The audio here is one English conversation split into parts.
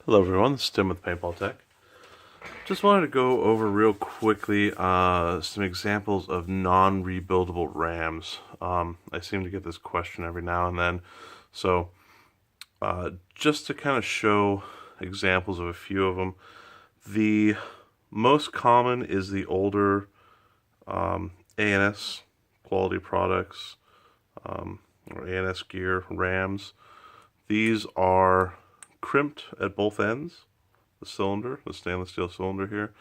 Hello everyone, this is Tim with Paintball Tech. Just wanted to go over real quickly some examples of non-rebuildable rams. I seem to get this question every now and then, so just to kind of show examples of a few of them. The most common is the older A&S quality products or A&S gear rams. These are crimped at both ends, the cylinder, the stainless steel cylinder here,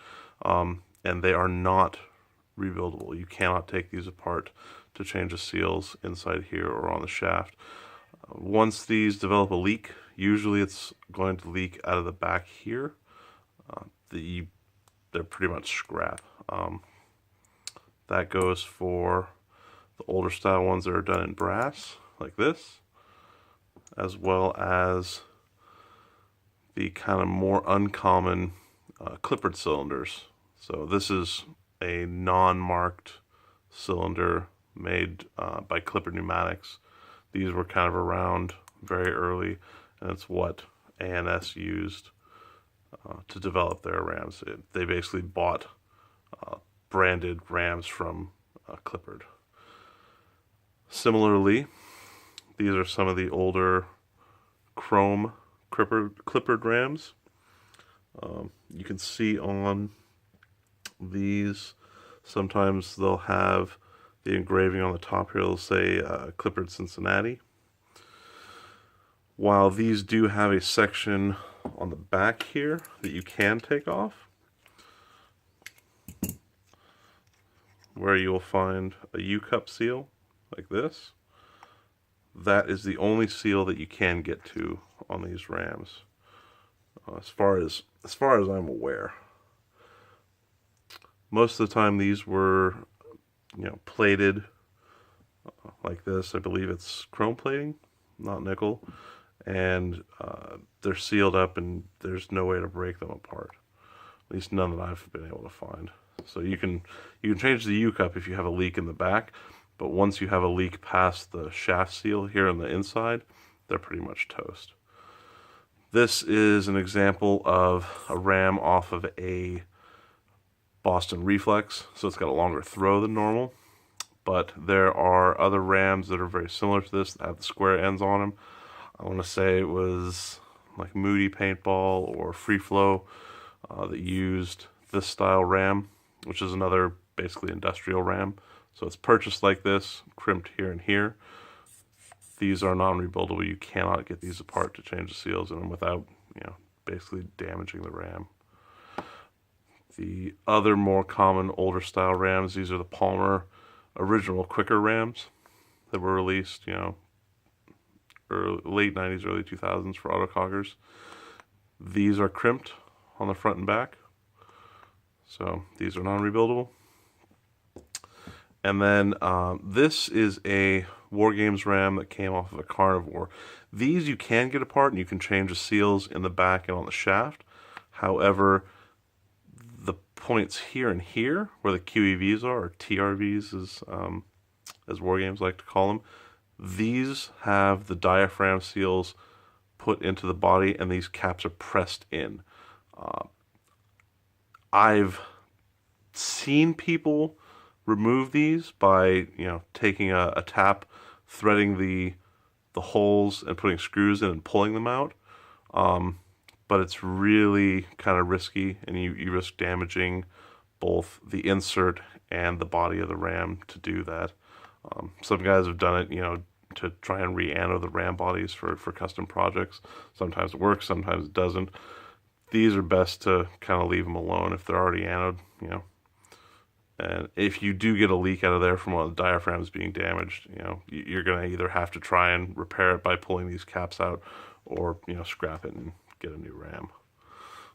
and they are not rebuildable. You cannot take these apart to change the seals inside here or on the shaft. Once these develop a leak, usually it's going to leak out of the back here. They're pretty much scrap. That goes for the older style ones that are done in brass, like this, as well as the kind of more uncommon Clippard cylinders. So this is a non-marked cylinder made by Clippard pneumatics. These were kind of around very early, and it's what A&S used to develop their rams. They basically bought branded rams from Clippard. Similarly, these are some of the older chrome Clippard rams. You can see on these, sometimes they'll have the engraving on the top here, they'll say Clippard Cincinnati. While these do have a section on the back here that you can take off, where you'll find a U-cup seal like this. That is the only seal that you can get to on these rams, as far as I'm aware. Most of the time, these were, plated like this. I believe it's chrome plating, not nickel, and they're sealed up, and there's no way to break them apart. At least none that I've been able to find. So you can change the U-cup if you have a leak in the back. But once you have a leak past the shaft seal here on the inside, they're pretty much toast. This is an example of a ram off of a Boston Reflex, so it's got a longer throw than normal. But there are other rams that are very similar to this that have the square ends on them. I want to say it was like Moody Paintball or Free Flow that used this style ram, which is another basically industrial ram. So it's purchased like this, crimped here and here. These are non-rebuildable. You cannot get these apart to change the seals in them without, basically damaging the ram. The other more common older style rams, these are the Palmer original quicker rams that were released, late 90s, early 2000s for Autocockers. These are crimped on the front and back. So these are non-rebuildable. And then this is a War Games ram that came off of a Carnivore. These you can get apart and you can change the seals in the back and on the shaft. However, the points here and here, where the QEVs are, or TRVs as War Games like to call them, these have the diaphragm seals put into the body and these caps are pressed in. I've seen people remove these by taking a tap, threading the holes and putting screws in and pulling them out, but it's really kind of risky, and you risk damaging both the insert and the body of the ram to do that. Some guys have done it to try and re-anode the ram bodies for custom projects. Sometimes it works, sometimes it doesn't. These are best to kind of leave them alone if they're already anode, And if you do get a leak out of there from one of the diaphragms being damaged, you're going to either have to try and repair it by pulling these caps out, or scrap it and get a new ram.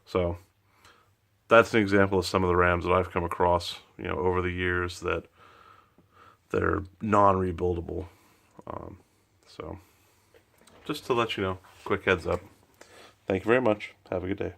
So that's an example of some of the rams that I've come across, over the years that are non-rebuildable. So just to let you know, quick heads up. Thank you very much. Have a good day.